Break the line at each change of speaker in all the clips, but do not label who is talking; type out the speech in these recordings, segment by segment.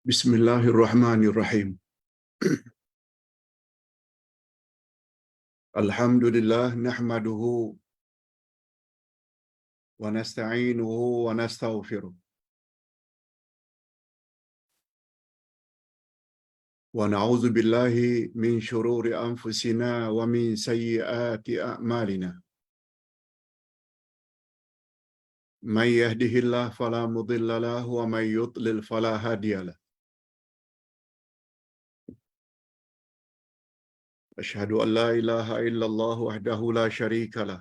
Bismillahirrahmanirrahim. Alhamdulillah nahmaduhu wa nasta'inuhu wa nastaghfiruh. Wa na'udzu billahi min shururi anfusina wa min sayyiati a'malina. May yahdihillahu fala mudilla lahu wa may yudlil fala hadiya lahu. Asyhadu an la ilaha illallah wahdahu la syarika lah.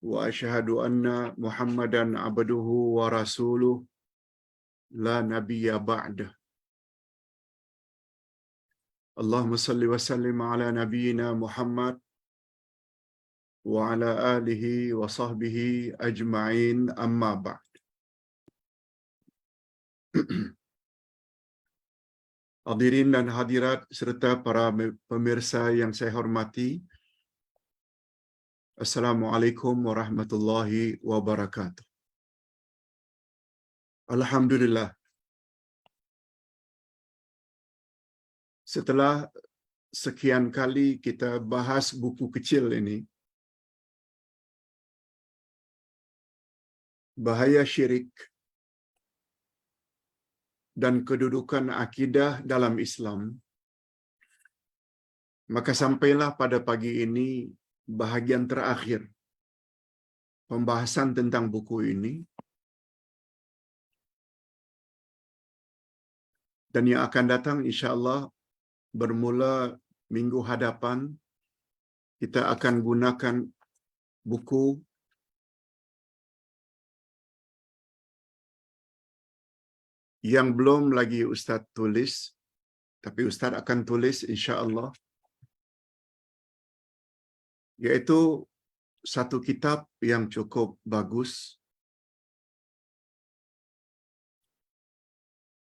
Wa asyhadu anna Muhammadan abduhu wa rasuluh la nabiyya ba'dah. Allahumma salli wa sallim ala nabiyyina Muhammad wa ala alihi wa sahbihi ajma'in amma ba'd. Hadirin dan hadirat serta para pemirsa yang saya hormati, Assalamualaikum warahmatullahi wabarakatuh. Alhamdulillah, setelah sekian kali kita bahas buku kecil ini, bahaya syirik dan kedudukan akidah dalam Islam, maka sampailah pada pagi ini bahagian terakhir pembahasan tentang buku ini, dan yang akan datang insya-Allah bermula minggu hadapan kita akan gunakan buku yang belum lagi Ustaz tulis, tapi Ustaz akan tulis insya-Allah, yaitu satu kitab yang cukup bagus,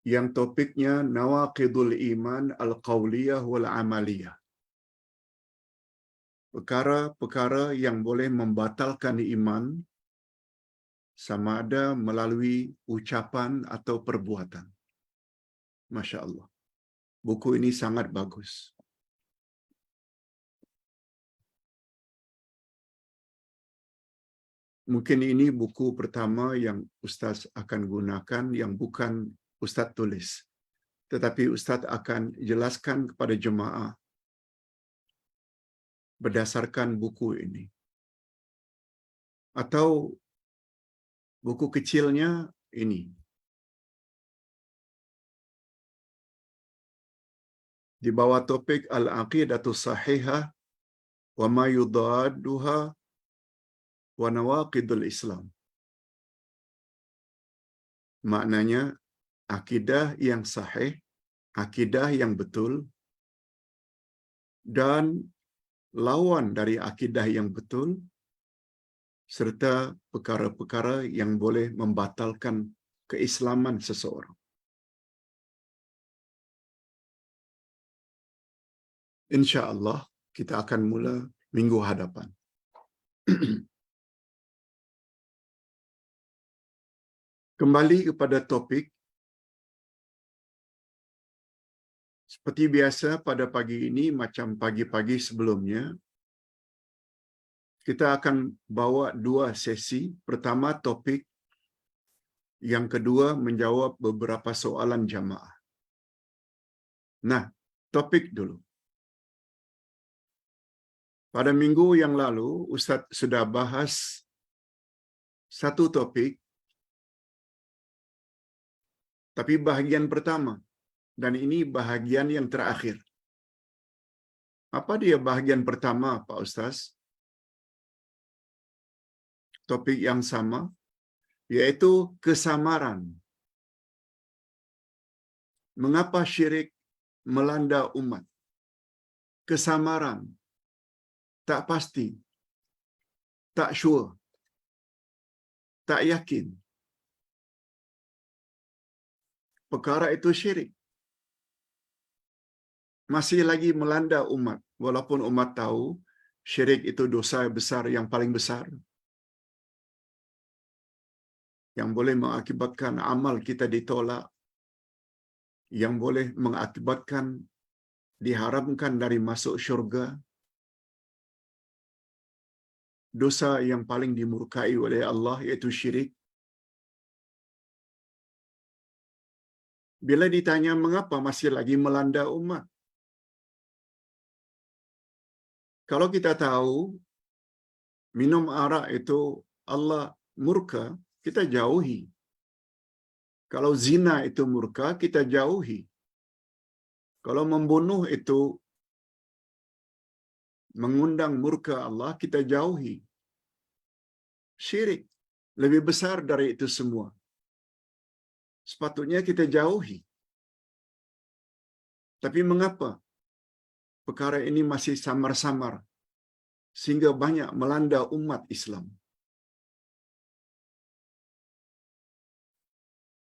yang topiknya Nawaqidul Iman Al-Qawliyah wal-Amaliyah. Perkara-perkara yang boleh membatalkan iman sama ada melalui ucapan atau perbuatan. Masya Allah. Buku ini sangat bagus. Mungkin ini buku pertama yang Ustaz akan gunakan yang bukan Ustaz tulis. Tetapi Ustaz akan jelaskan kepada jemaah berdasarkan buku ini. Atau buku kecilnya ini. Di bawah topik Al-Aqidatus Sahihah wa ma yudadduha wa nawaqidul Islam. Maknanya akidah yang sahih, akidah yang betul, dan lawan dari akidah yang betul, serta perkara-perkara yang boleh membatalkan keislaman seseorang. Insya-Allah kita akan mula minggu hadapan. Kembali kepada topik. Seperti biasa pada pagi ini, macam pagi-pagi sebelumnya, kita akan bawa dua sesi. Pertama topik, yang kedua menjawab beberapa soalan jamaah. Nah, topik dulu. Pada minggu yang lalu, Ustaz sudah bahas satu topik, tapi bahagian pertama, dan ini bahagian yang terakhir. Apa dia bahagian pertama, Pak Ustaz? Topik yang sama, yaitu kesamaran. Mengapa syirik melanda umat? Kesamaran. Tak pasti. Tak sure. Tak yakin. Perkara itu syirik. Masih lagi melanda umat. Walaupun umat tahu syirik itu dosa besar yang paling besar, yang boleh mengakibatkan amal kita ditolak, yang boleh mengakibatkan diharamkan dari masuk syurga, dosa yang paling dimurkai oleh Allah yaitu syirik. Bila ditanya mengapa masih lagi melanda umat, kalau kita tahu minum arak itu Allah murka, kita jauhi. Kalau zina itu murka, kita jauhi. Kalau membunuh itu mengundang murka Allah, kita jauhi. Syirik lebih besar dari itu semua. Sepatutnya kita jauhi. Tapi mengapa perkara ini masih samar-samar sehingga banyak melanda umat Islam?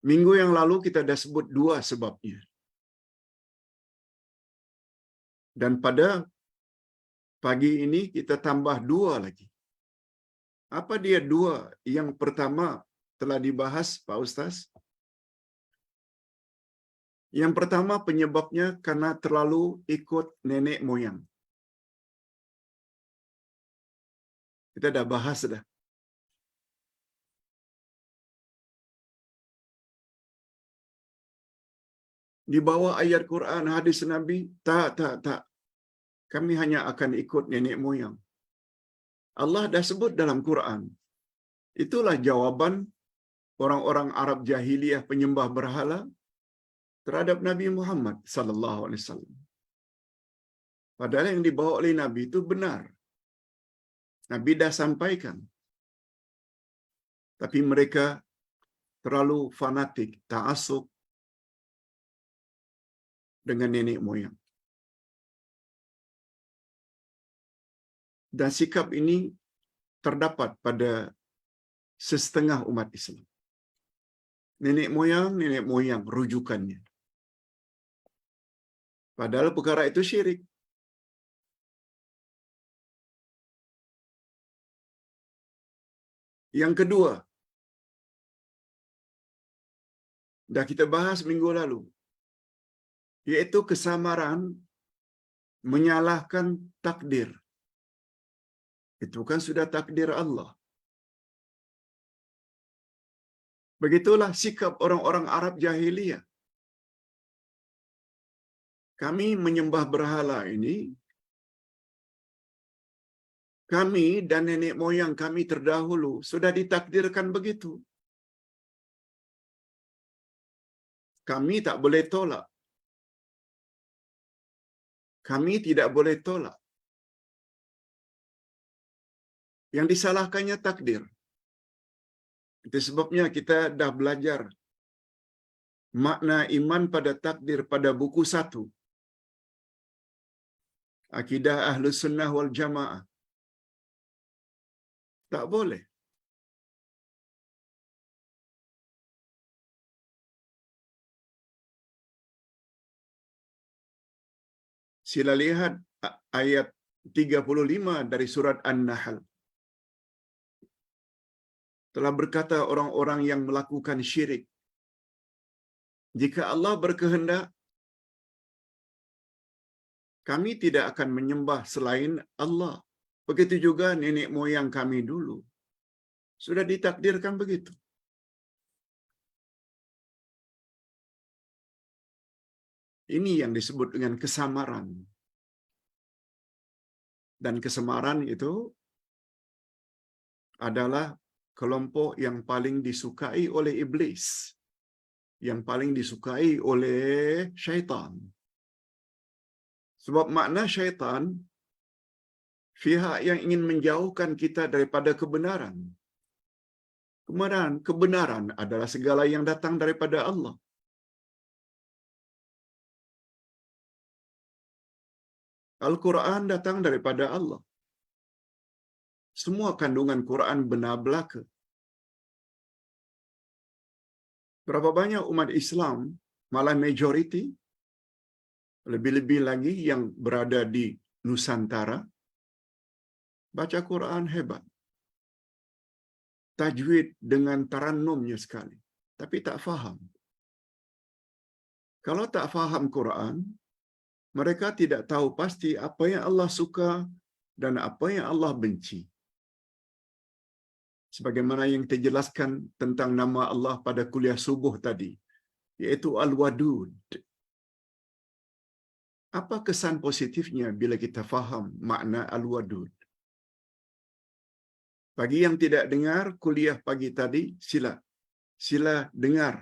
Minggu yang lalu kita dah sebut dua sebabnya. Dan pada pagi ini kita tambah dua lagi. Apa dia dua? Yang pertama telah dibahas Pak Ustaz. Yang pertama penyebabnya karena terlalu ikut nenek moyang. Kita dah bahas dah. Di bawah ayat Quran, hadis Nabi, tak. Kami hanya akan ikut nenek moyang. Allah dah sebut dalam Quran. Itulah jawaban orang-orang Arab jahiliyah penyembah berhala terhadap Nabi Muhammad sallallahu alaihi wasallam. Padahal yang dibawa oleh Nabi itu benar. Nabi dah sampaikan. Tapi mereka terlalu fanatik, ta'assub dengan nenek moyang. Dan sikap ini terdapat pada setengah umat Islam. Nenek moyang rujukannya. Padahal perkara itu syirik. Yang kedua, dah kita bahas minggu lalu, yaitu kesamaran menyalahkan takdir. Itu kan sudah takdir Allah. Begitulah sikap orang-orang Arab jahiliyah. Kami menyembah berhala ini, kami dan nenek moyang kami terdahulu sudah ditakdirkan begitu. Kami tak boleh tolak. Kami tidak boleh tolak. Yang disalahkannya takdir. Itu sebabnya kita dah belajar makna iman pada takdir pada buku 1. Akidah Ahlus Sunnah wal Jamaah. Tak boleh. Sila lihat ayat 35 dari surat An-Nahl. Telah berkata orang-orang yang melakukan syirik, jika Allah berkehendak, kami tidak akan menyembah selain Allah. Begitu juga nenek moyang kami dulu. Sudah ditakdirkan begitu. Ini yang disebut dengan kesamaran. Dan kesamaran itu adalah kelompok yang paling disukai oleh iblis, yang paling disukai oleh syaitan. Sebab makna syaitan, pihak yang ingin menjauhkan kita daripada kebenaran. Kebenaran adalah segala yang datang daripada Allah. Al-Quran datang daripada Allah. Semua kandungan Quran benar belaka. Berapa banyak umat Islam, malah majoriti, lebih-lebih lagi yang berada di Nusantara, baca Quran hebat. Tajwid dengan tarannumnya sekali. Tapi tak faham. Kalau tak faham Quran, mereka tidak tahu pasti apa yang Allah suka dan apa yang Allah benci. Sebagaimana yang terjelaskan tentang nama Allah pada kuliah subuh tadi, yaitu Al-Wadud. Apa kesan positifnya bila kita faham makna Al-Wadud? Bagi yang tidak dengar kuliah pagi tadi, sila dengar.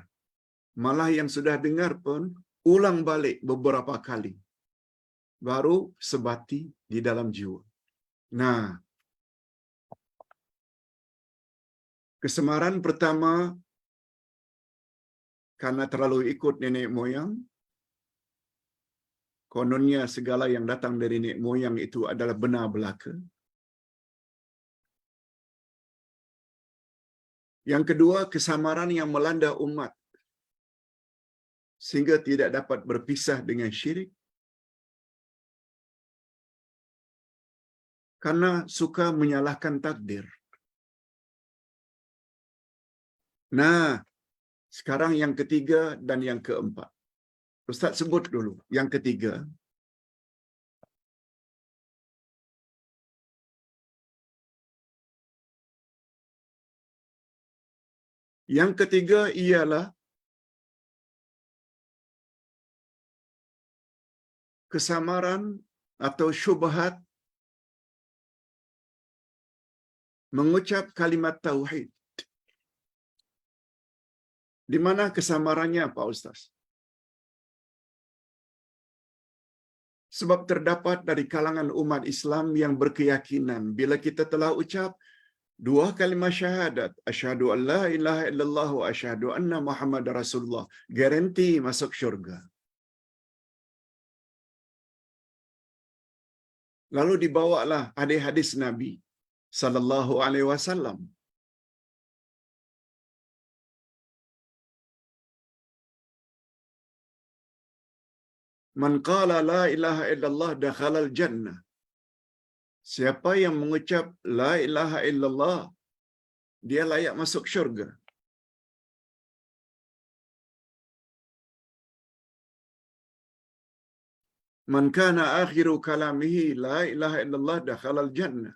Malah yang sudah dengar pun, ulang balik beberapa kali. Baru sebati di dalam jiwa. Nah, kesemaran pertama, karena terlalu ikut nenek moyang, kononnya segala yang datang dari nenek moyang itu adalah benar belaka. Yang kedua, kesamaran yang melanda umat sehingga tidak dapat berpisah dengan syirik. Karena suka menyalahkan takdir. Nah, sekarang yang ketiga dan yang keempat. Ustaz sebut dulu. Yang ketiga, ialah kesamaran atau syubhat mengucap kalimat tauhid. Di mana kesamarannya, Pak Ustaz? Sebab terdapat dari kalangan umat Islam yang berkeyakinan bila kita telah ucap dua kalimat syahadat, asyhadu an la ilaha illallah wa asyhadu anna Muhammad Rasulullah, garanti masuk syurga. Lalu dibawalah hadis-hadis Nabi sallallahu alaihi wasallam. Man qala la ilaha illallah dakhalal jannah. Siapa yang mengucap la ilaha illallah, dia layak masuk syurga. Man kana akhiru kalamihi la ilaha illallah dakhalal jannah.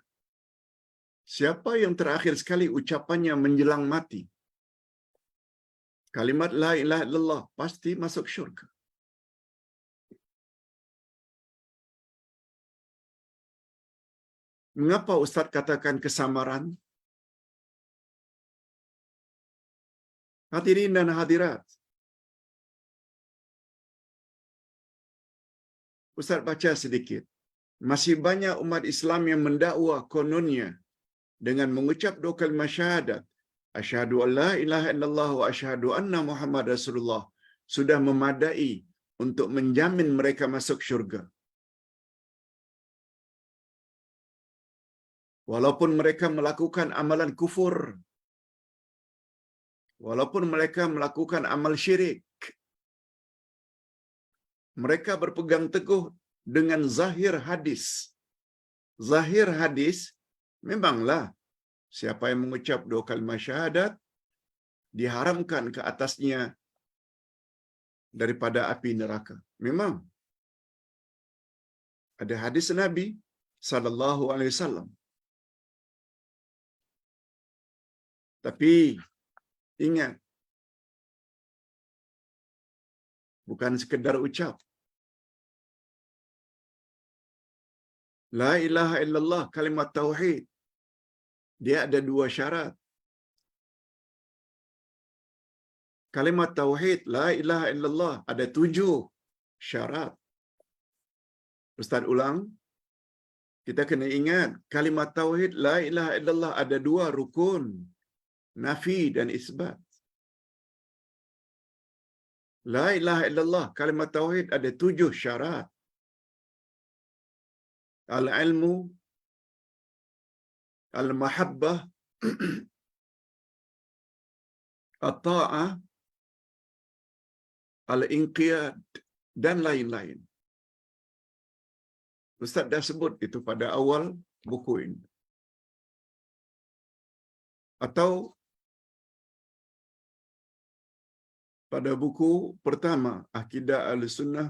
Siapa yang terakhir sekali ucapannya menjelang mati, kalimat la ilaha illallah, pasti masuk syurga. Mengapa Ustaz katakan kesamaran? Hadirin dan hadirat, Ustaz baca sedikit. Masih banyak umat Islam yang mendakwa kononnya dengan mengucap dua kalimat syahadat, asyhadu an la ilaha illallah wa asyhadu anna Muhammad Rasulullah, sudah memadai untuk menjamin mereka masuk syurga. Walaupun mereka melakukan amalan kufur, walaupun mereka melakukan amal syirik, mereka berpegang teguh dengan zahir hadis. Zahir hadis, memanglah siapa yang mengucap dua kalimat syahadat diharamkan ke atasnya daripada api neraka. Memang ada hadis Nabi sallallahu alaihi wasallam. Tapi ingat, bukan sekedar ucap. La ilaha illallah, kalimat tauhid, dia ada dua syarat. Kalimat tauhid, la ilaha illallah, ada 7 syarat. Ustaz ulang, kita kena ingat, kalimat tauhid, la ilaha illallah, ada 2 rukun, nafi dan isbat. La ilaha illallah, kalimat tauhid, ada 7 syarat. Al-ilmu, al-mahabbah, at-ta'ah, al-inqiyad, dan lain-lain. Ustaz dah sebut itu pada awal buku ini. Atau pada buku pertama Akidah Ahlussunnah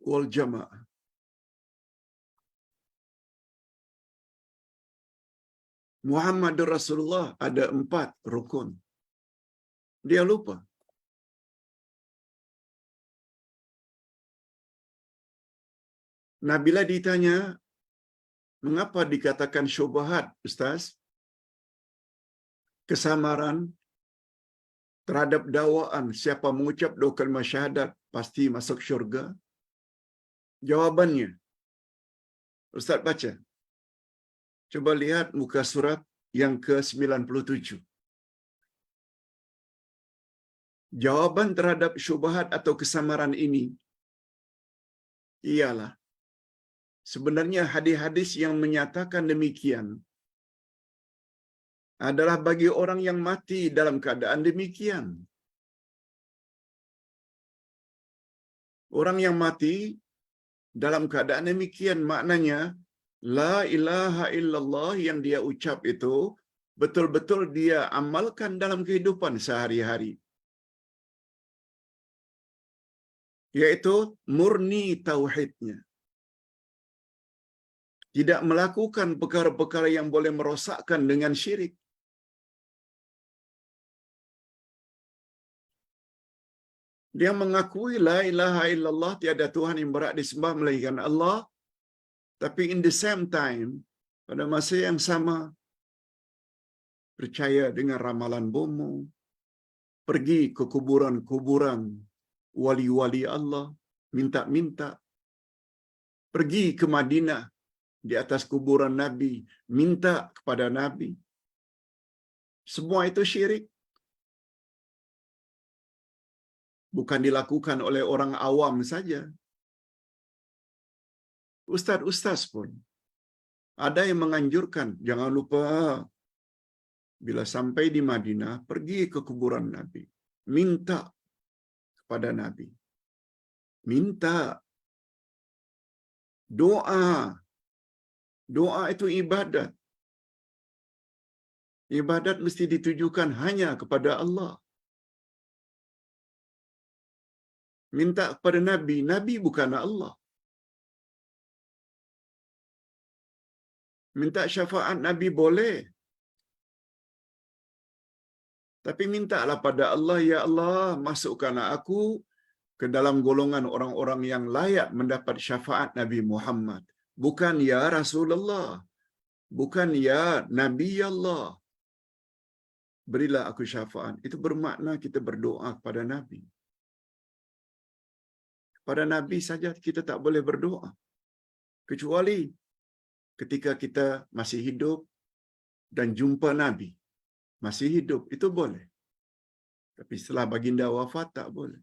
wal Jamaah. Muhammadur Rasulullah ada 4 rukun. Dia lupa. Nah, bila ditanya, mengapa dikatakan syubhat, Ustaz? Kesamaran terhadap dakwaan siapa mengucap 2 kalimah syahadat pasti masuk syurga? Jawabannya, Ustaz baca. Coba lihat muka surat yang ke-97. Jawaban terhadap syubhat atau kesamaran ini ialah sebenarnya hadis-hadis yang menyatakan demikian adalah bagi orang yang mati dalam keadaan demikian. Orang yang mati dalam keadaan demikian maknanya la ilaha illallah yang dia ucap itu betul-betul dia amalkan dalam kehidupan sehari-hari. Yaitu murni tauhidnya. Tidak melakukan perkara-perkara yang boleh merosakkan dengan syirik. Dia mengakui la ilaha illallah, tiada Tuhan yang berhak disembah melainkan Allah, tapi in the same time, pada masa yang sama, percaya dengan ramalan bomo, pergi ke kuburan-kuburan wali-wali Allah, minta-minta, pergi ke Madinah di atas kuburan Nabi, minta kepada Nabi. Semua itu syirik. Bukan dilakukan oleh orang awam saja. Ustaz-ustaz pun ada yang menganjurkan, jangan lupa bila sampai di Madinah, pergi ke kuburan Nabi. Minta kepada Nabi. Minta. Doa. Doa itu ibadat. Ibadat mesti ditujukan hanya kepada Allah. Minta kepada Nabi. Nabi bukan Allah. Minta syafaat Nabi boleh. Tapi mintalah pada Allah, ya Allah, masukkanlah aku ke dalam golongan orang-orang yang layak mendapat syafaat Nabi Muhammad. Bukan ya Rasulullah. Bukan ya Nabi Allah. Berilah aku syafaat. Itu bermakna kita berdoa kepada Nabi. Pada Nabi saja kita tak boleh berdoa. Kecuali ketika kita masih hidup dan jumpa Nabi. Masih hidup, itu boleh. Tapi setelah baginda wafat, tak boleh.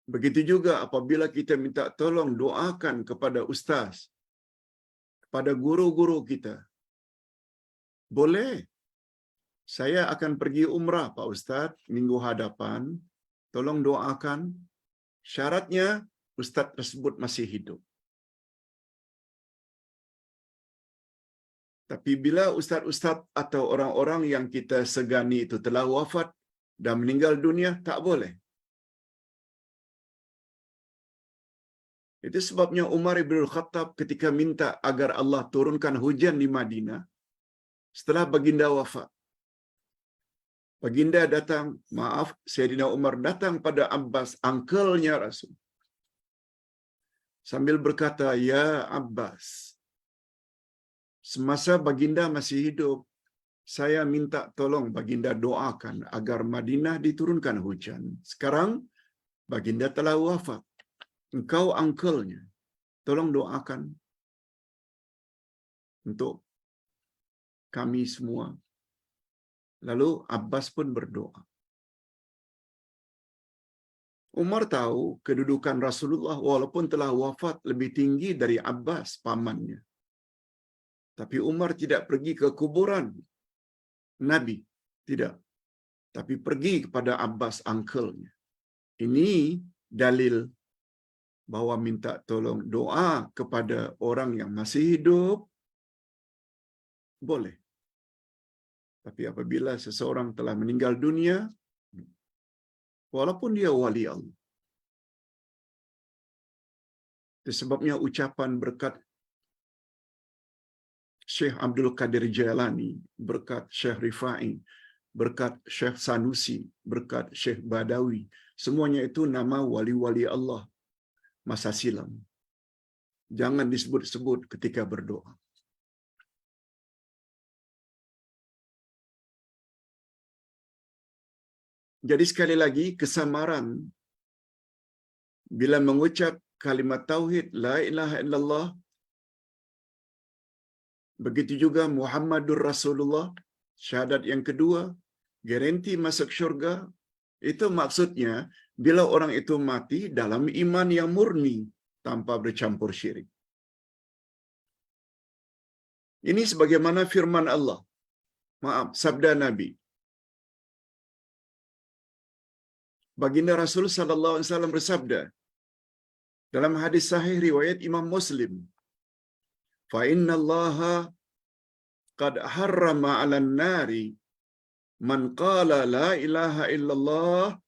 Begitu juga apabila kita minta tolong doakan kepada ustaz, kepada guru-guru kita. Boleh. Saya akan pergi umrah, Pak Ustaz, minggu hadapan. Tolong doakan. Syaratnya, ustaz tersebut masih hidup. Tapi bila ustaz-ustaz atau orang-orang yang kita segani itu telah wafat dan meninggal dunia, tak boleh. Itu sebabnya Umar ibn Khattab ketika minta agar Allah turunkan hujan di Madinah, setelah baginda wafat. Baginda datang, maaf, Sayyidina Umar datang pada Abbas, angkelnya Rasul. Sambil berkata, ya Abbas, semasa baginda masih hidup, saya minta tolong baginda doakan agar Madinah diturunkan hujan. Sekarang baginda telah wafat. Engkau angkelnya. Tolong doakan untuk kami semua. Lalu Abbas pun berdoa. Umar tahu kedudukan Rasulullah walaupun telah wafat lebih tinggi dari Abbas, pamannya. Tapi Umar tidak pergi ke kuburan Nabi. Tidak. Tapi pergi kepada Abbas, angkelnya. Ini dalil bahwa minta tolong doa kepada orang yang masih hidup boleh. Tapi apabila seseorang telah meninggal dunia, walaupun dia wali Allah, itu sebabnya ucapan berkat Syekh Abdul Qadir Jailani, berkat Syekh Rifai, berkat Syekh Sanusi, berkat Syekh Badawi, semuanya itu nama wali-wali Allah masa silam. Jangan disebut-sebut ketika berdoa. Jadi sekali lagi, kesamaran bila mengucap kalimat tauhid la ilaha illallah, begitu juga Muhammadur Rasulullah, syahadat yang kedua, garanti masuk syurga, itu maksudnya bila orang itu mati dalam iman yang murni tanpa bercampur syirik. Ini sebagaimana firman Allah. Sabda Nabi. Baginda Rasul sallallahu alaihi wasallam bersabda dalam hadis sahih riwayat Imam Muslim, "Fa inna Allaha qad harrama 'alan nari man qala la ilaha illallah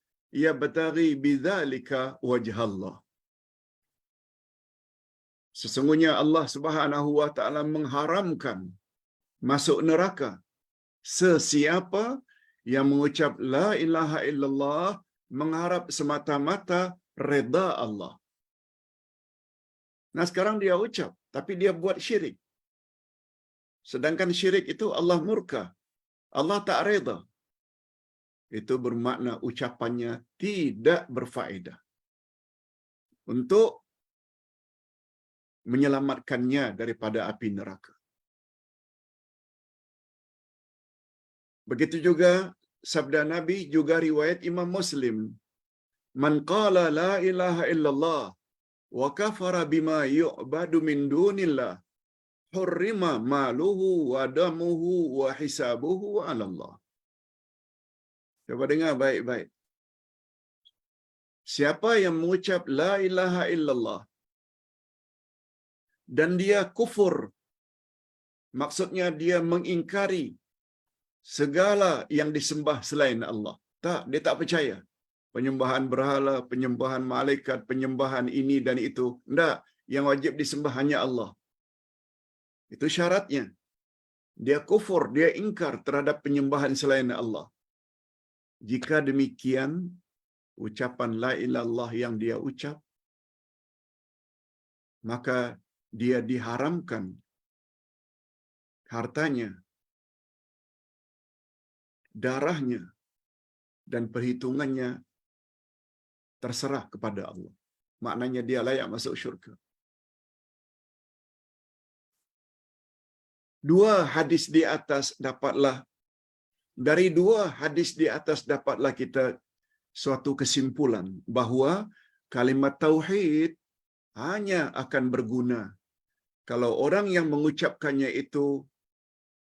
yabtaghi bidzalika wajhallah." Sesungguhnya Allah Subhanahu wa taala mengharamkan masuk neraka sesiapa yang mengucap la ilaha illallah mengharap semata-mata redha Allah. Nah sekarang dia ucap, tapi dia buat syirik. Sedangkan syirik itu Allah murka, Allah tak redha. Itu bermakna ucapannya tidak berfaedah untuk menyelamatkannya daripada api neraka. Begitu juga sabda Nabi, juga riwayat Imam Muslim, "Man qala la ilaha illallah wa kafara bima yu'badu min dunillah, hurrima maluhu wa damuhu wa hisabuhu 'ala Allah." Coba dengar baik-baik. Siapa yang mengucap la ilaha illallah dan dia kufur, maksudnya dia mengingkari segala yang disembah selain Allah. Tak, dia tak percaya. Penyembahan berhala, penyembahan malaikat, penyembahan ini dan itu. Tidak, yang wajib disembah hanya Allah. Itu syaratnya. Dia kufur, dia ingkar terhadap penyembahan selain Allah. Jika demikian, ucapan la ilallah yang dia ucap, maka dia diharamkan hartanya, darahnya, dan perhitungannya terserah kepada Allah. Maknanya dia layak masuk syurga. Dari dua hadis di atas dapatlah kita suatu kesimpulan bahawa kalimat tauhid hanya akan berguna kalau orang yang mengucapkannya itu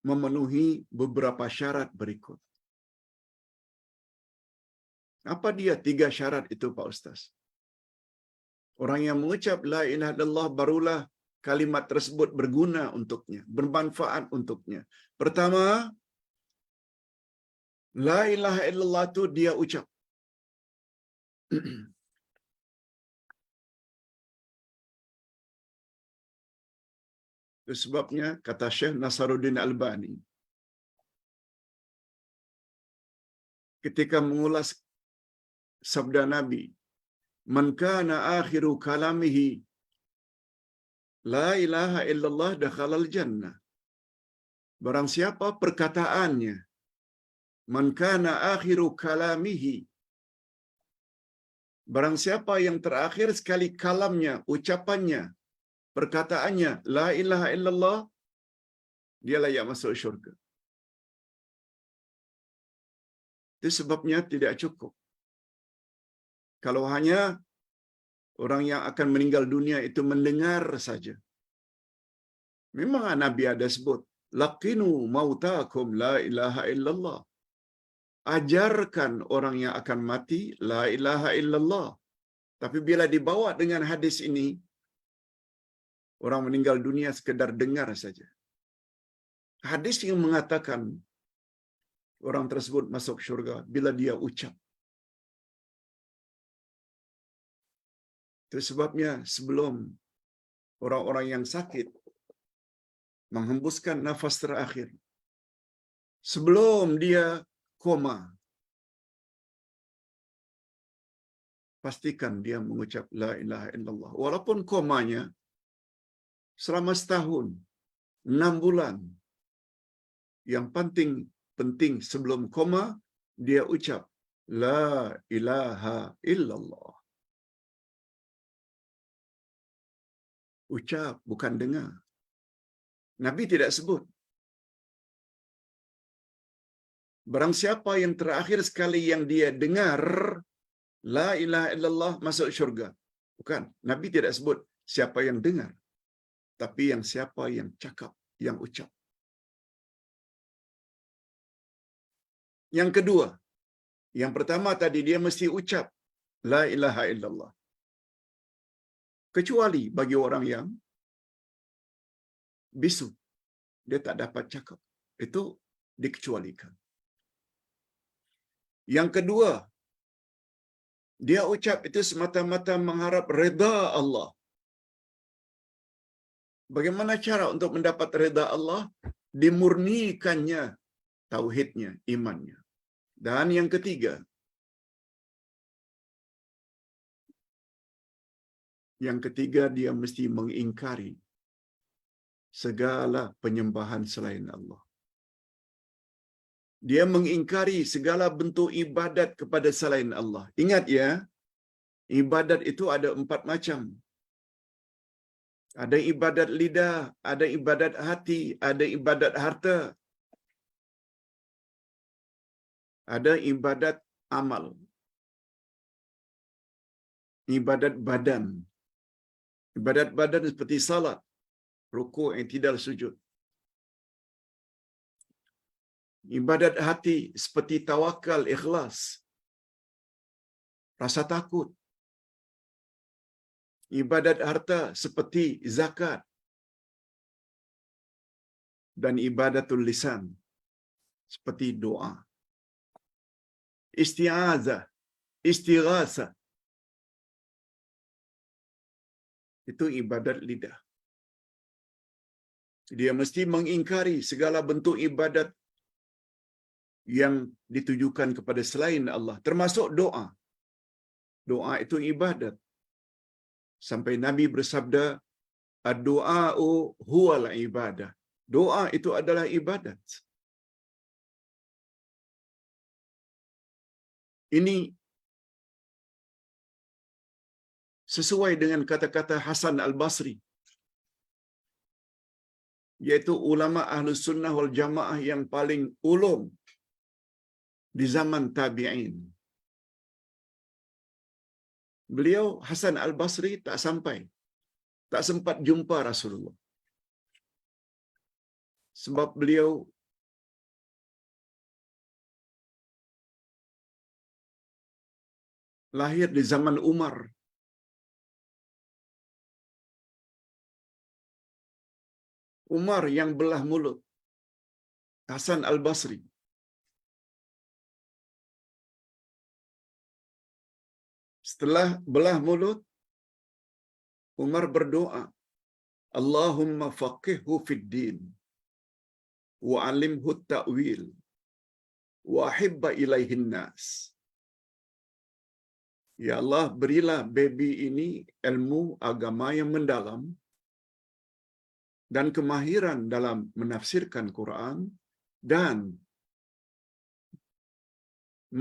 memenuhi beberapa syarat berikut. Apa dia 3 syarat itu, Pak Ustaz? Orang yang mengucap la ilaha illallah barulah kalimat tersebut berguna untuknya, bermanfaat untuknya. Pertama, la ilaha illallah itu dia ucap. Itu sebabnya kata Syekh Nasaruddin Albani ketika mengulas sabda Nabi, "Man kana akhiru kalamihi la ilaha illallah dakhalal jannah." Barang siapa perkataannya, man kana akhiru kalamihi, barang siapa yang terakhir sekali kalamnya, ucapannya, perkataannya la ilaha illallah, dia layak masuk syurga. Itu sebabnya tidak cukup kalau hanya orang yang akan meninggal dunia itu mendengar saja. Memang Nabi ada sebut, "Laqinu mautakum la ilaha illallah." Ajarkan orang yang akan mati la ilaha illallah. Tapi bila dibawa dengan hadis ini, orang meninggal dunia sekedar dengar saja. hadis yang mengatakan orang tersebut masuk syurga bila dia ucap. Itu sebabnya sebelum orang-orang yang sakit menghembuskan nafas terakhir, sebelum dia koma, pastikan dia mengucap la ilaha illallah. Walaupun komanya selama setahun, 6 bulan, yang penting sebelum koma, dia ucap la ilaha illallah. Ucap, bukan dengar. Nabi tidak sebut. Barang siapa yang terakhir sekali yang dia dengar la ilaha illallah masuk syurga. Bukan. Nabi tidak sebut siapa yang dengar. Tapi yang siapa yang cakap, yang ucap. Yang kedua, yang pertama tadi dia mesti ucap la ilaha illallah. Kecuali bagi orang yang bisu, dia tak dapat cakap. Itu dikecualikan. Yang kedua, dia ucap itu semata-mata mengharap redha Allah. Bagaimana cara untuk mendapat redha Allah? Dimurnikannya tauhidnya, imannya. Dan yang ketiga, dia mesti mengingkari segala penyembahan selain Allah. Dia mengingkari segala bentuk ibadat kepada selain Allah. Ingat ya, ibadat itu ada 4 macam. Ada ibadat lidah, ada ibadat hati, ada ibadat harta, ada ibadat amal, ibadat badan. Ibadat badan seperti salat, rukuk, i'tidal, sujud. Ibadat hati seperti tawakal, ikhlas, rasa takut. Ibadat harta seperti zakat. Dan ibadatul lisan seperti doa. Isti'azah, istighasah. Itu ibadat lidah. Dia mesti mengingkari segala bentuk ibadat yang ditujukan kepada selain Allah, termasuk doa. Doa itu ibadat. Sampai Nabi bersabda, ad-du'a'u huwal ibadah. Doa itu adalah ibadat. Ini sesuai dengan kata-kata Hasan Al-Basri, yaitu ulama Ahlus Sunnah wal Jamaah yang paling ulung di zaman tabi'in. Beliau Hasan Al-Basri tak sempat jumpa Rasulullah. Sebab beliau lahir di zaman Umar. Umar yang belah mulut Hasan Al-Basri. Setelah belah mulut, Umar berdoa, Allahumma faqihhu fid din wa 'allimhu ta'wil wa ahibba ilaihin nas. Ya Allah, berilah baby ini ilmu agama yang mendalam dan kemahiran dalam menafsirkan Quran, dan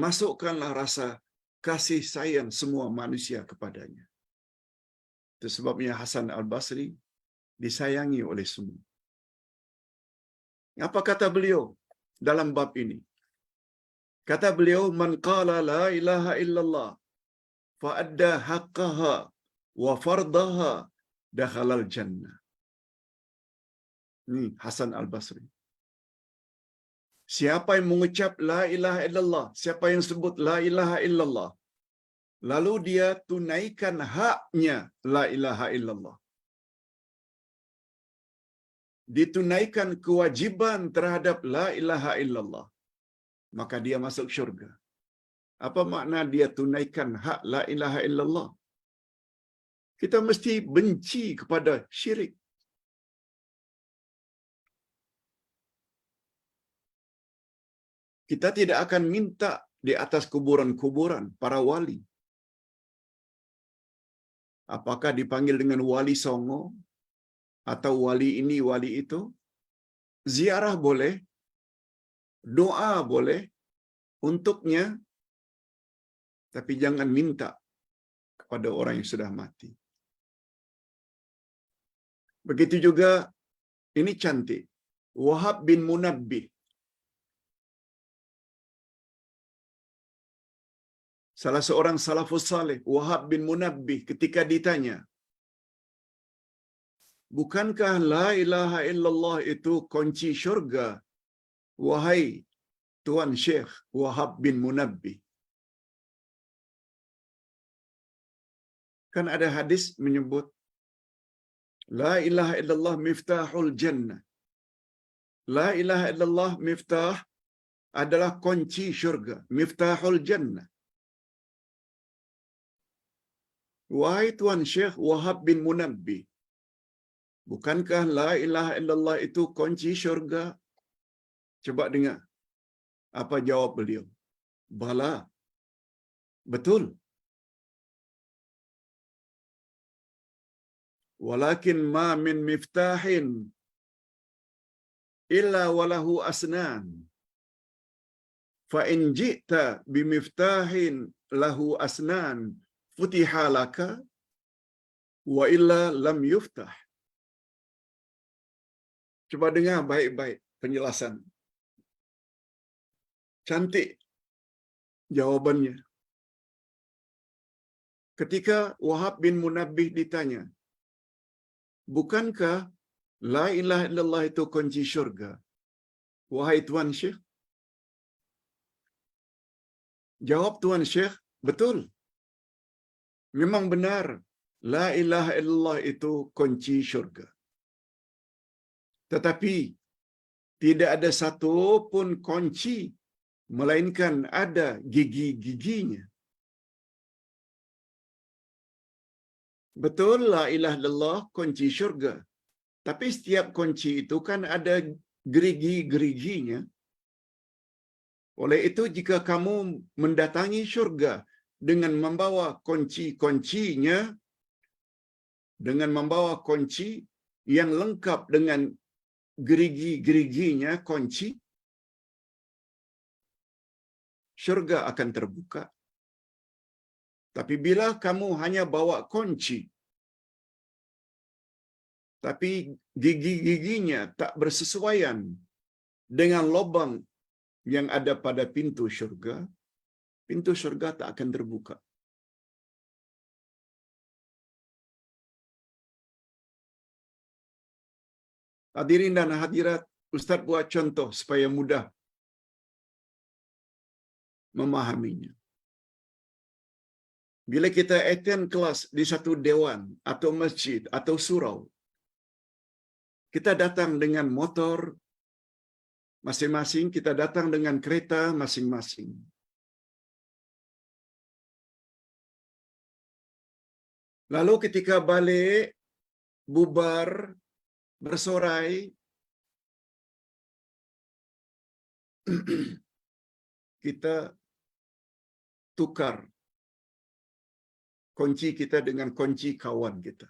masukkanlah rasa kasih sayang semua manusia kepadanya. Itu sebabnya Hasan Al-Basri disayangi oleh semua. Apa kata beliau dalam bab ini? Kata beliau, man qala la ilaha illallah fa adda haqqaha wa fardaha dakhalal jannah. Ini Hasan Al-Basri. Siapa yang mengucap la ilaha illallah, siapa yang sebut la ilaha illallah, lalu dia tunaikan haknya la ilaha illallah, ditunaikan kewajiban terhadap la ilaha illallah, maka dia masuk syurga. Apa makna dia tunaikan hak la ilaha illallah? Kita mesti benci kepada syirik. Kita tidak akan minta di atas kuburan-kuburan para wali. Apakah dipanggil dengan wali songo atau wali ini, wali itu? Ziarah boleh, doa boleh untuknya, tapi jangan minta kepada orang yang sudah mati. Begitu juga, ini cantik, Wahab bin Munabbih. Salah seorang salafus saleh, Wahab bin Munabbih, ketika ditanya, bukankah la ilaha illallah itu kunci syurga, wahai Tuan Syekh Wahab bin Munabbih? Kan ada hadis menyebut, la ilaha illallah miftahul jannah. La ilaha illallah miftah adalah kunci syurga, miftahul jannah. Wahai Tuan Syekh Wahab bin Munabbih, bukankah la ilaha illallah itu kunci syurga? Coba dengar apa jawab beliau. Bala, betul. Walakin ma min miftahin illa walahu asnan. Fa in ji'ta bimiftahin lahu asnan futiha laka wa illa lam yuftah. Coba dengar baik-baik penjelasan. Cantik jawabannya. Ketika Wahab bin Munabbih ditanya, bukankah la ilaha illallah itu kunci syurga, wahai Tuan Syekh? Jawab Tuan Syekh, betul. Memang benar, la ilaha illallah itu kunci syurga. Tetapi tidak ada satu pun kunci melainkan ada gigi-giginya. Betul, la ilaha illallah kunci syurga. Tapi setiap kunci itu kan ada gerigi-geriginya. Oleh itu, jika kamu mendatangi syurga dengan membawa kunci-kuncinya, dengan membawa kunci yang lengkap dengan gerigi-geriginya kunci, syurga akan terbuka. Tapi bila kamu hanya bawa kunci, tapi gigi-giginya tak bersesuaian dengan lubang yang ada pada pintu syurga tak akan terbuka. Hadirin dan hadirat, Ustaz buat contoh supaya mudah memahaminya. Bila kita attend kelas di satu dewan atau masjid atau surau, kita datang dengan motor masing-masing, kita datang dengan kereta masing-masing. Lalu ketika balik, bubar, bersorai, kita tukar kunci kita dengan kunci kawan kita.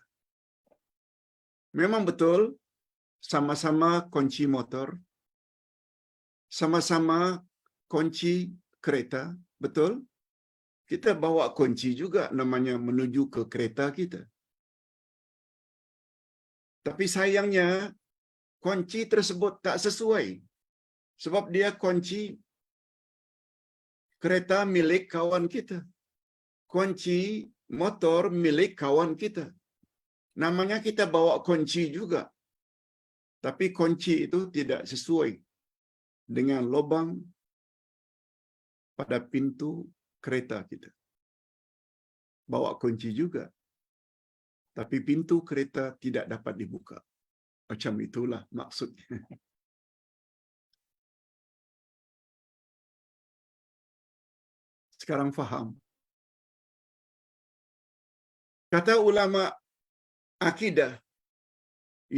Memang betul, sama-sama kunci motor, sama-sama kunci kereta, betul? Kita bawa kunci juga namanya menuju ke kereta kita. Tapi sayangnya, kunci tersebut tak sesuai. Sebab dia kunci kereta milik kawan kita. Kunci motor milik kawan kita. Namanya kita bawa kunci juga. Tapi kunci itu tidak sesuai dengan lubang pada pintu kereta kita. Bawa kunci juga. Tapi pintu kereta tidak dapat dibuka. Macam itulah maksudnya. Sekarang faham. Kata ulama akidah,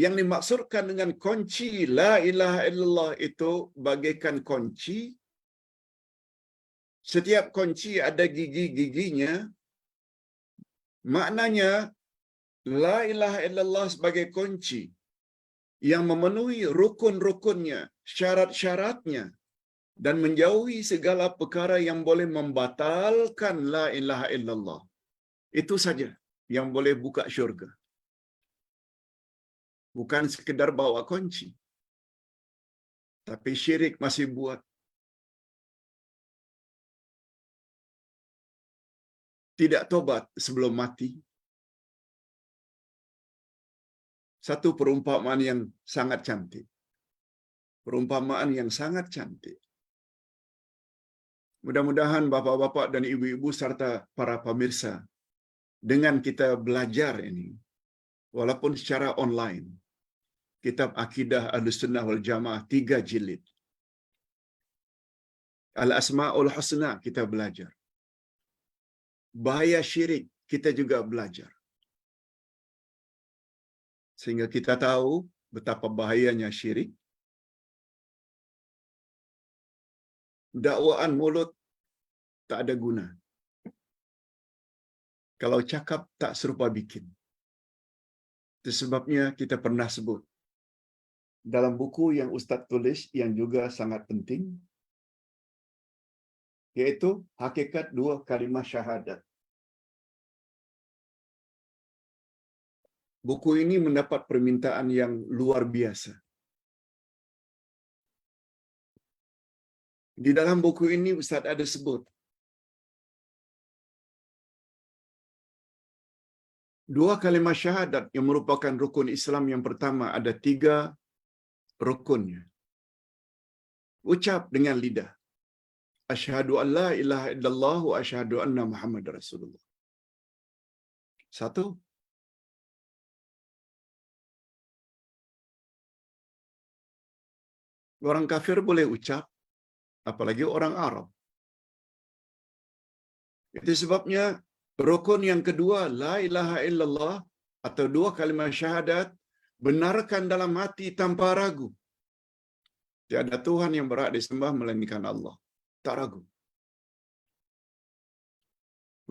yang dimaksudkan dengan kunci la ilaha illallah itu bagaikan kunci. Setiap kunci ada gigi-giginya. Maknanya la ilaha illallah sebagai kunci yang memenuhi rukun-rukunnya, syarat-syaratnya, dan menjauhi segala perkara yang boleh membatalkan la ilaha illallah. Itu saja yang boleh buka syurga. Bukan sekedar bawa kunci. Tapi syirik masih buat. Tidak tobat sebelum mati. Satu perumpamaan yang sangat cantik. Perumpamaan yang sangat cantik. Mudah-mudahan bapa-bapa dan ibu-ibu serta para pemirsa, dengan kita belajar ini, walaupun secara online, kitab Akidah Ahlussunnah wal Jamaah 3 jilid. Al-Asma'ul Husna kita belajar. Bahaya syirik kita juga belajar. Sehingga kita tahu betapa bahayanya syirik. Dakwaan mulut tak ada guna kalau cakap tak serupa bikin. Itu sebabnya kita pernah sebut dalam buku yang Ustaz tulis yang juga sangat penting, yaitu Hakikat 2 Kalimah Syahadat. Buku ini mendapat permintaan yang luar biasa. Di dalam buku ini Ustaz ada sebut 2 kalimah syahadat yang merupakan rukun Islam yang pertama, ada 3 rukunnya. Ucap dengan lidah. Asyhadu an la ilaha illallah wa asyhadu anna Muhammad Rasulullah. 1. Orang kafir boleh ucap, apalagi orang Arab. Itu sebabnya rukun yang kedua, la ilaha illallah atau 2 kalimah syahadat, benarkan dalam hati tanpa ragu. Tiada Tuhan yang berhak disembah melainkan Allah. Tak ragu.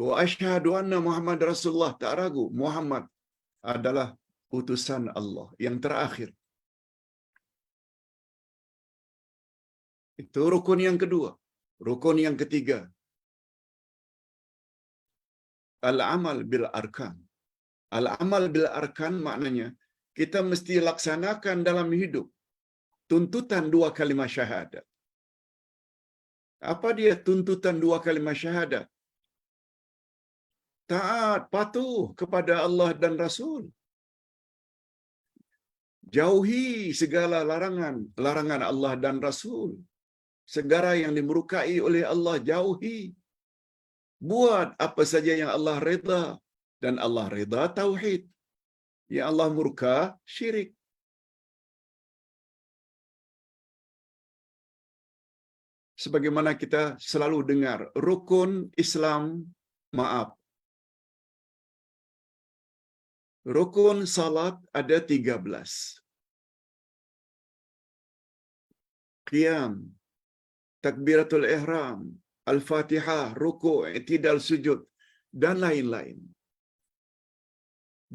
Wa asyhadu anna Muhammad Rasulullah, tak ragu. Muhammad adalah utusan Allah yang terakhir. Itu rukun yang kedua. Rukun yang ketiga, al-amal bil arkan. Al-amal bil arkan maknanya kita mesti laksanakan dalam hidup tuntutan 2 kalimah syahadat. Apa dia tuntutan 2 kalimah syahadat? Taat, patuh kepada Allah dan Rasul. Jauhi segala larangan Allah dan Rasul. Segala yang dimurkai oleh Allah jauhi. Buat apa saja yang Allah redha, dan Allah redha tauhid. Yang Allah murka syirik. Sebagaimana kita selalu dengar, rukun Islam, rukun salat ada 13. Qiyam, takbiratul ihram, al-fatihah, ruku', i'tidal sujud, dan lain-lain.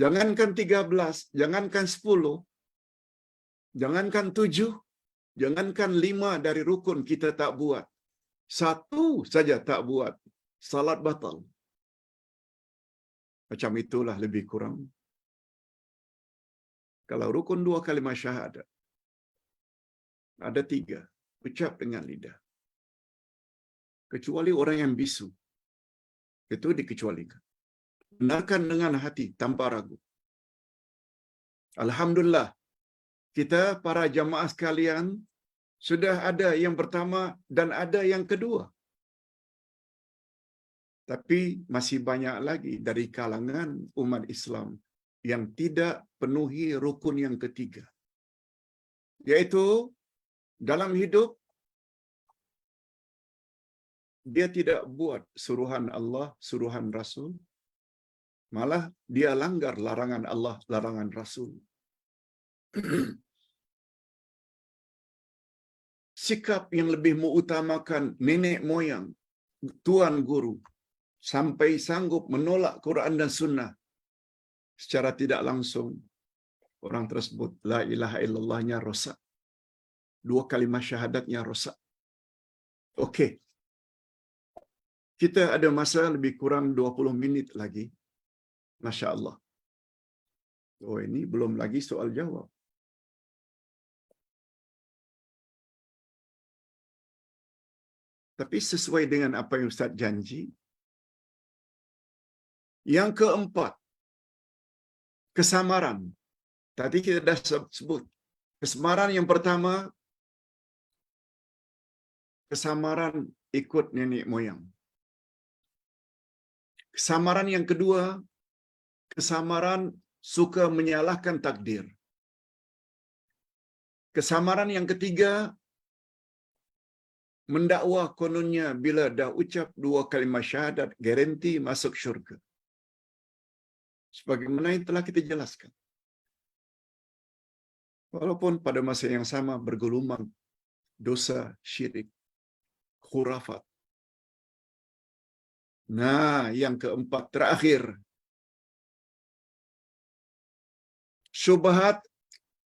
Jangankan 13, jangankan 10, jangankan 7, jangankan 5 dari rukun kita tak buat. 1 saja tak buat, salat batal. Macam itulah lebih kurang. Kalau rukun 2 kalimah syahadat, ada 3, ucap dengan lidah. Kecuali orang yang bisu, itu dikecualikan. Benarkan dengan hati tanpa ragu. Alhamdulillah, kita para jamaah sekalian sudah ada yang pertama dan ada yang kedua. Tapi masih banyak lagi dari kalangan umat Islam yang tidak penuhi rukun yang ketiga. Yaitu dalam hidup dia tidak buat suruhan Allah, suruhan Rasul, malah dia langgar larangan Allah, larangan Rasul. Sikap yang lebih mengutamakan nenek moyang, tuan guru, sampai sanggup menolak Quran dan Sunnah, secara tidak langsung orang tersebut la ilaha illallahnya rosak. 2 kalimat syahadatnya rosak. Okey. Kita ada masa lebih kurang 20 minit lagi. Masya Allah. Oh, ini belum lagi soal jawab. Tapi sesuai dengan apa yang Ustaz janji, yang keempat, kesamaran. Tadi kita dah sebut. Kesamaran yang pertama, kesamaran ikut nenek moyang. Kesamaran yang kedua, kesamaran suka menyalahkan takdir. Kesamaran yang ketiga, mendakwa kononnya bila dah ucap 2 kalimat syahadat, garanti masuk syurga. Sebagaimana yang telah kita jelaskan. Walaupun pada masa yang sama bergelumang dosa syirik, khurafat. Nah, yang keempat terakhir, syubhat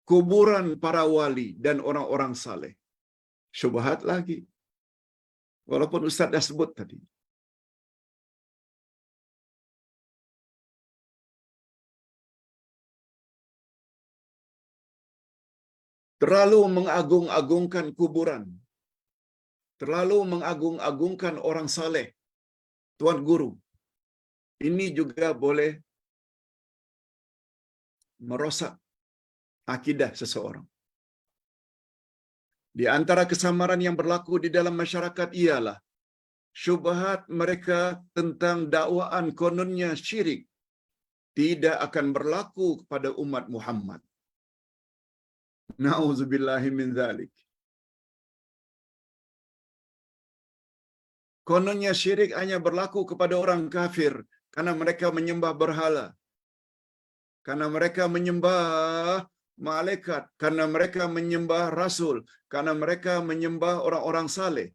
kuburan para wali dan orang-orang saleh. Syubhat lagi. Walaupun Ustaz dah sebut tadi. Terlalu mengagung-agungkan kuburan. Terlalu mengagung-agungkan orang saleh, tuan guru. Ini juga boleh merosak akidah seseorang. Di antara kesamaran yang berlaku di dalam masyarakat ialah syubhat mereka tentang dakwaan kononnya syirik tidak akan berlaku kepada umat Muhammad. Nauzubillahi min dzalik. Kononnya syirik hanya berlaku kepada orang kafir karena mereka menyembah berhala, karena mereka menyembah malaikat, karena mereka menyembah rasul, karena mereka menyembah orang-orang saleh.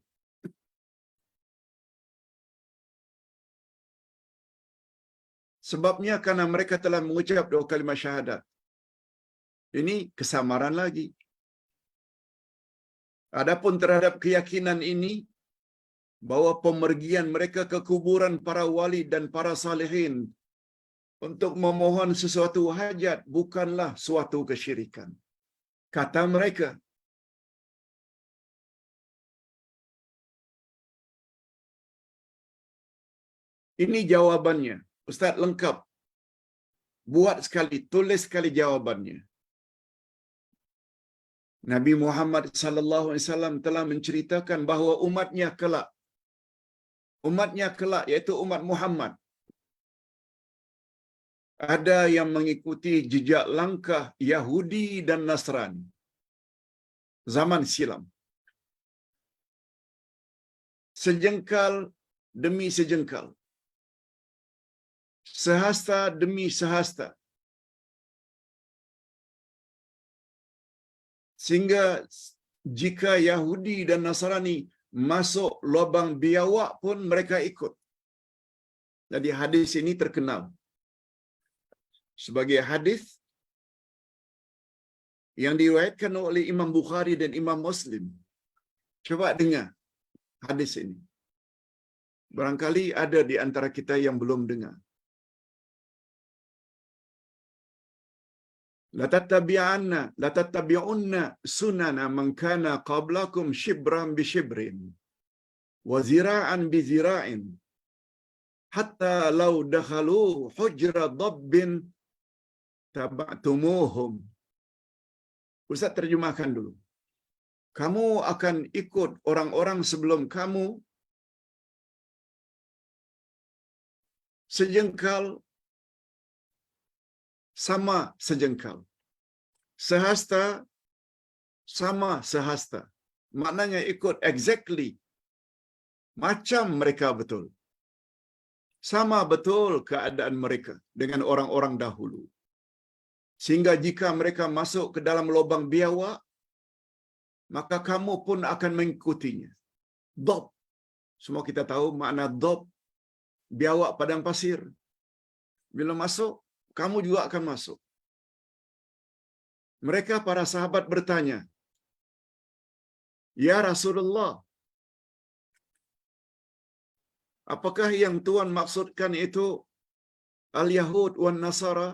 Sebabnya karena mereka telah mengucap 2 kalimat syahadat. Ini kesamaran lagi. Adapun terhadap keyakinan ini, bahwa pemergian mereka ke kuburan para wali dan para salihin untuk memohon sesuatu hajat bukanlah suatu kesyirikan. Kata mereka. Ini jawabannya. Ustaz lengkap. Buat sekali, tulis sekali jawabannya. Nabi Muhammad sallallahu alaihi wasallam telah menceritakan bahawa umatnya kelak iaitu umat Muhammad ada yang mengikuti jejak langkah Yahudi dan Nasrani zaman silam. Sejengkal demi sejengkal, sehasta demi sehasta, sehingga jika Yahudi dan Nasrani masuk lubang biawak pun mereka ikut. Jadi hadis ini terkenal sebagai hadis yang diriwayatkan oleh Imam Bukhari dan Imam Muslim. Coba dengar hadis ini. Barangkali ada di antara kita yang belum dengar. Latattabi'unna sunana man kana qablakum shibran bi shibrin wa zira'an bi zira'in hatta law dakhalu hujra dabbin taba'tumuhum. Ustaz terjemahkan dulu. Kamu akan ikut orang-orang sebelum kamu sejengkal sama sejengkal, sehasta sama sehasta. Maknanya ikut exactly macam mereka betul. Sama betul keadaan mereka dengan orang-orang dahulu. Sehingga jika mereka masuk ke dalam lubang biawak, maka kamu pun akan mengikutinya. Dob. Semua kita tahu makna dob, biawak padang pasir. Bila masuk, kamu juga akan masuk. Mereka para sahabat bertanya, "Ya Rasulullah, apakah yang Tuhan maksudkan itu al-Yahud wan Nasara?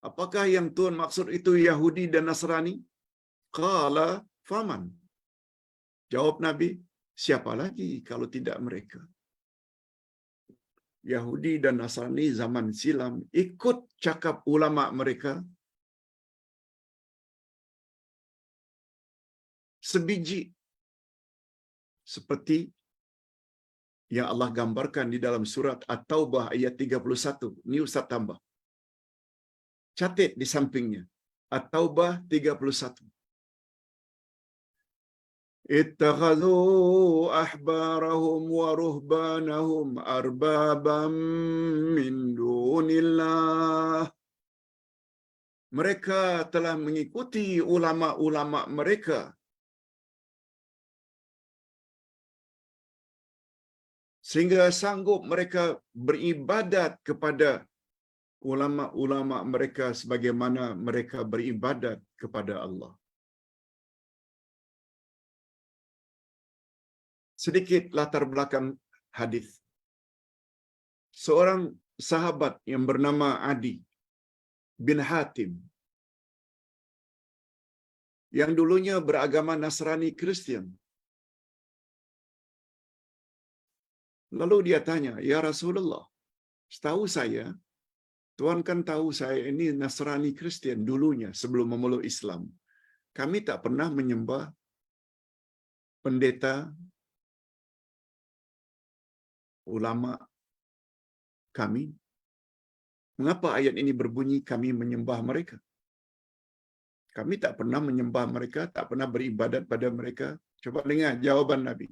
Apakah yang Tuhan maksud itu Yahudi dan Nasrani?" Qala faman. Jawab Nabi, siapa lagi kalau tidak mereka? Yahudi dan Nasrani zaman silam ikut cakap ulama mereka sebiji seperti yang Allah gambarkan di dalam surat At-Taubah ayat 31. Ini Ustaz tambah. Catat di sampingnya. At-Taubah 31. Ittakhadhu ahbarahum wa ruhbanahum arbabam min dunillah. Mereka telah mengikuti ulama-ulama mereka sehingga sanggup mereka beribadat kepada ulama-ulama mereka sebagaimana mereka beribadat kepada Allah. Sedikit latar belakang hadis. Seorang sahabat yang bernama Adi bin Hatim yang dulunya beragama Nasrani Kristian. Lalu dia tanya, "Ya Rasulullah, setahu saya, Tuhan kan tahu saya ini Nasrani Kristian dulunya sebelum memeluk Islam. Kami tak pernah menyembah pendeta, ulama kami. Mengapa ayat ini berbunyi kami menyembah mereka? Kami tak pernah menyembah mereka, tak pernah beribadat pada mereka." Coba dengar jawaban Nabi.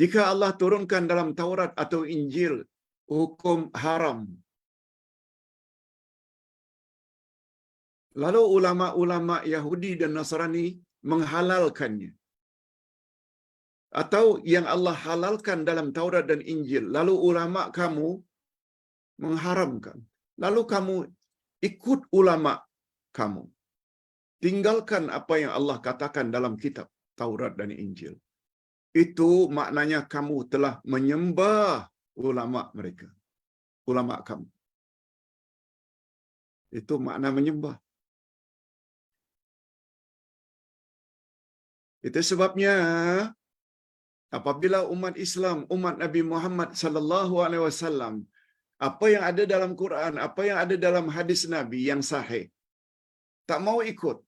Jika Allah turunkan dalam Taurat atau Injil hukum haram, lalu ulama-ulama Yahudi dan Nasrani menghalalkannya, atau yang Allah halalkan dalam Taurat dan Injil, lalu ulama kamu mengharamkan, lalu kamu ikut ulama kamu, tinggalkan apa yang Allah katakan dalam kitab Taurat dan Injil, itu maknanya kamu telah menyembah ulama mereka, ulama kamu. Itu makna menyembah. Itu sebabnya apabila umat Islam, umat Nabi Muhammad sallallahu alaihi wasallam, apa yang ada dalam Quran, apa yang ada dalam hadis Nabi yang sahih, tak mau ikut.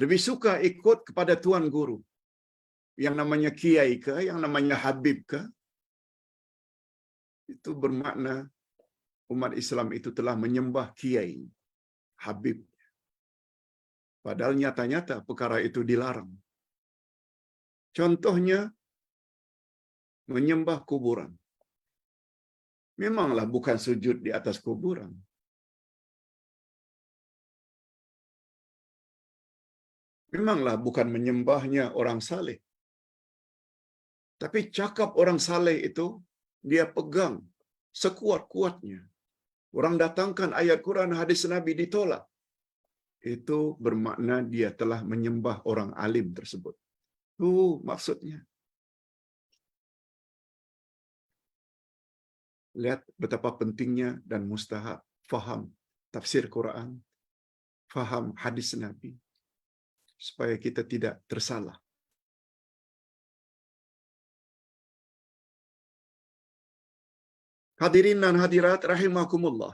Lebih suka ikut kepada tuan guru. Yang namanya kiai ke, yang namanya habib ke, itu bermakna umat Islam itu telah menyembah kiai, habib. Padahal nyata-nyata perkara itu dilarang. Contohnya, menyembah kuburan. Memanglah bukan sujud di atas kuburan. Memanglah bukan menyembahnya orang saleh. Tapi cakap orang saleh itu, dia pegang sekuat-kuatnya. Orang datangkan ayat Quran, hadis Nabi ditolak. Itu bermakna dia telah menyembah orang alim tersebut. Itu maksudnya. Lihat betapa pentingnya dan mustahab faham tafsir Quran, faham hadis Nabi, supaya kita tidak tersalah. Hadirin dan hadirat rahimakumullah.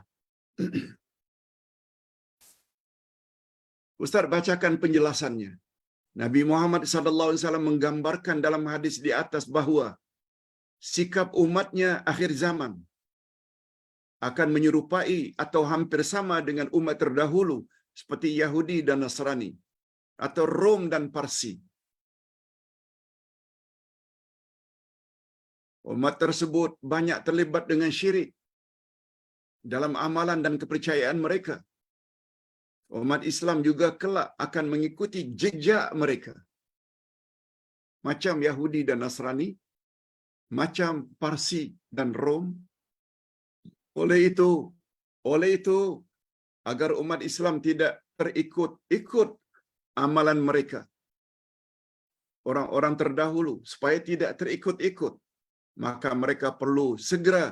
Ustaz bacakan penjelasannya. Nabi Muhammad SAW menggambarkan dalam hadis di atas bahwa sikap umatnya akhir zaman akan menyerupai atau hampir sama dengan umat terdahulu seperti Yahudi dan Nasrani atau Rom dan Parsi. Umat tersebut banyak terlibat dengan syirik dalam amalan dan kepercayaan mereka. Umat Islam juga kelak akan mengikuti jejak mereka. Macam Yahudi dan Nasrani, macam Parsi dan Rom. Oleh itu, agar umat Islam tidak terikut-ikut amalan mereka, orang-orang terdahulu, supaya tidak terikut-ikut, maka mereka perlu segera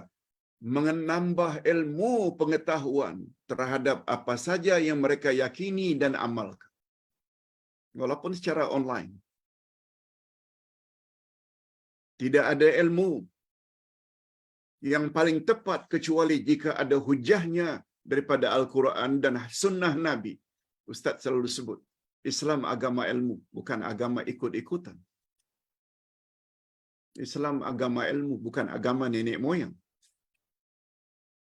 menambah ilmu pengetahuan terhadap apa saja yang mereka yakini dan amalkan, walaupun secara online. Tidak ada ilmu yang paling tepat kecuali jika ada hujahnya daripada Al-Quran dan Sunnah Nabi. Ustaz selalu sebut, Islam agama ilmu, bukan agama ikut-ikutan. Islam agama ilmu, bukan agama nenek moyang.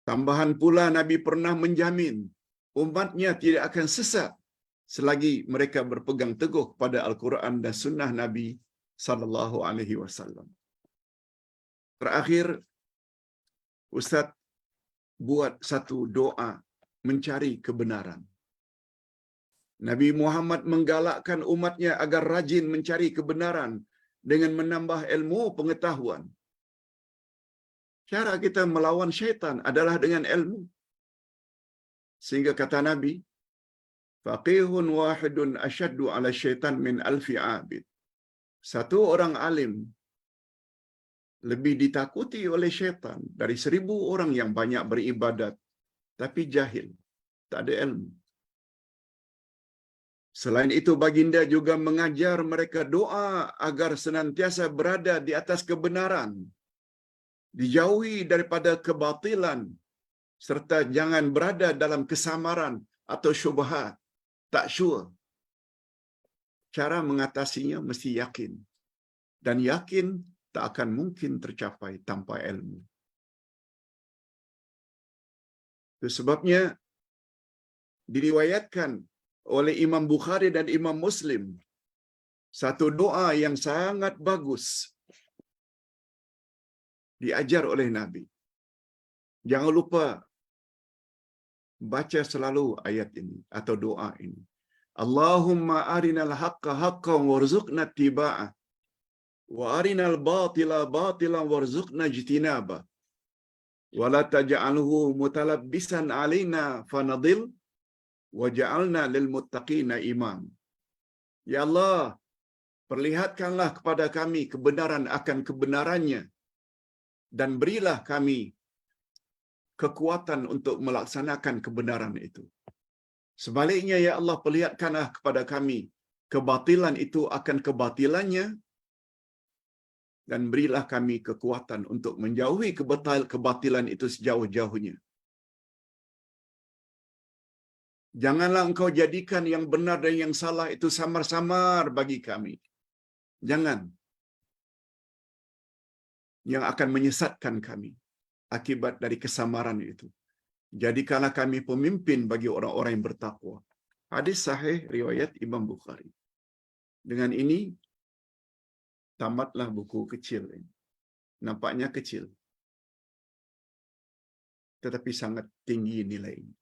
Tambahan pula, Nabi pernah menjamin umatnya tidak akan sesat selagi mereka berpegang teguh pada Al-Quran dan Sunnah Nabi sallallahu alaihi wasallam. Terakhir, Ustaz buat satu doa mencari kebenaran. Nabi Muhammad menggalakkan umatnya agar rajin mencari kebenaran dengan menambah ilmu pengetahuan. Cara kita melawan syaitan adalah dengan ilmu. Sehingga kata Nabi, faqihun wahidun asyaddu ala syaitan min alfi abid. Satu orang alim lebih ditakuti oleh syaitan dari 1000 orang yang banyak beribadat tapi jahil, tak ada ilmu. Selain itu, baginda juga mengajar mereka doa agar senantiasa berada di atas kebenaran, dijauhi daripada kebatilan, serta jangan berada dalam kesamaran atau syubhat, tak sure. Cara mengatasinya mesti yakin. Dan yakin tak akan mungkin tercapai tanpa ilmu. Itu sebabnya diriwayatkan oleh Imam Bukhari dan Imam Muslim satu doa yang sangat bagus diajar oleh Nabi. Jangan lupa baca selalu ayat ini atau doa ini. Allahumma arinal haqqa haqqan warzuqna ittiba'ah wa arinal batila batilan warzuqna ijtinabah wa la taj'alhu mutalabbisan alaina fanadil waj'alna lil muttaqina imam. Ya Allah, perlihatkanlah kepada kami kebenaran akan kebenarannya dan berilah kami kekuatan untuk melaksanakan kebenaran itu. Sebaliknya, ya Allah, perlihatkanlah kepada kami kebatilan itu akan kebatilannya dan berilah kami kekuatan untuk menjauhi kebatilan itu sejauh-jauhnya. Janganlah engkau jadikan yang benar dan yang salah itu samar-samar bagi kami. Jangan. Yang akan menyesatkan kami akibat dari kesamaran itu. Jadikanlah kami pemimpin bagi orang-orang yang bertakwa. Hadis sahih riwayat Imam Bukhari. Dengan ini, tamatlah buku kecil ini. Nampaknya kecil, tetapi sangat tinggi nilainya.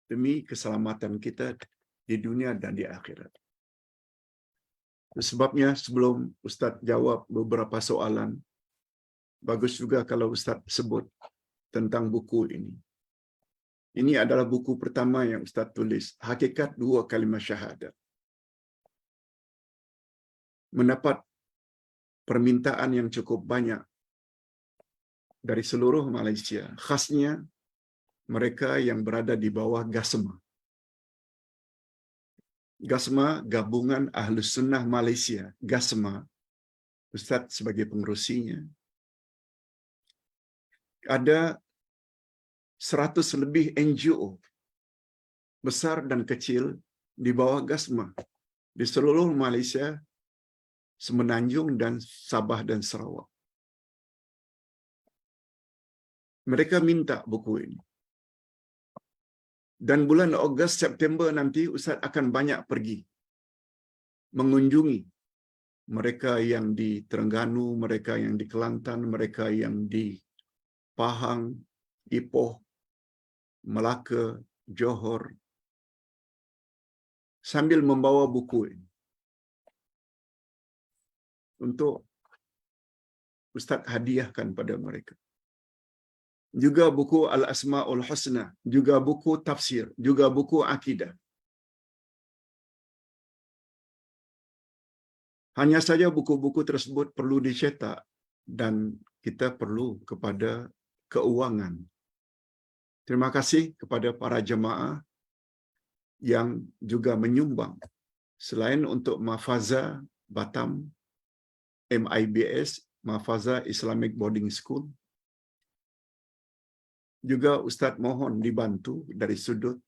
Demi keselamatan kita di dunia dan di akhirat. Sebabnya sebelum Ustaz jawab beberapa soalan, bagus juga kalau Ustaz sebut tentang buku ini. Ini adalah buku pertama yang Ustaz tulis, Hakikat 2 Kalimah Syahadat. Mendapat permintaan yang cukup banyak dari seluruh Malaysia, khasnya mereka yang berada di bawah GASMA. GASMA, Gabungan Ahlus Sunnah Malaysia, GASMA, Ustaz sebagai pengerusinya. Ada 100 lebih NGO, besar dan kecil, di bawah GASMA, di seluruh Malaysia, Semenanjung dan Sabah dan Sarawak. Mereka minta buku ini. Dan bulan Ogos, September nanti Ustaz akan banyak pergi mengunjungi mereka yang di Terengganu, mereka yang di Kelantan, mereka yang di Pahang, Ipoh, Melaka, Johor, sambil membawa buku ini untuk Ustaz hadiahkan pada mereka. Juga buku Al-Asma'ul Husna, juga buku tafsir, juga buku akidah. Hanya saja buku-buku tersebut perlu dicetak dan kita perlu kepada keuangan. Terima kasih kepada para jemaah yang juga menyumbang. Selain untuk Mahfaza Batam, MIBS, Mahfaza Islamic Boarding School, juga Ustaz mohon dibantu dari sudut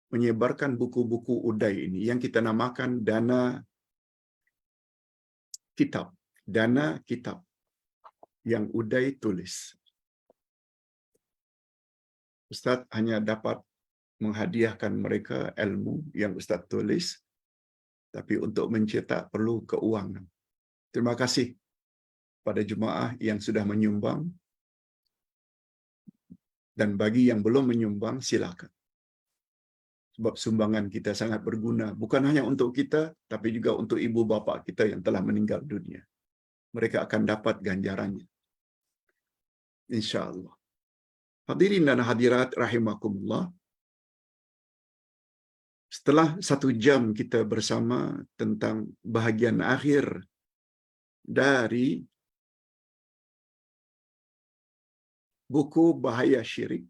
menyebarkan buku-buku Uday ini yang kita namakan Dana Kitab yang Uday tulis. Ustaz hanya dapat menghadiahkan mereka ilmu yang Ustaz tulis, tapi untuk mencetak perlu keuangan. Terima kasih pada jemaah yang sudah menyumbang, dan bagi yang belum menyumbang, silakan. Sebab sumbangan kita sangat berguna, bukan hanya untuk kita, tapi juga untuk ibu bapa kita yang telah meninggal dunia. Mereka akan dapat ganjarannya, insya-Allah. Hadirin dan hadirat rahimakumullah. Setelah 1 jam kita bersama tentang bahagian akhir dari buku Bahaya Syirik,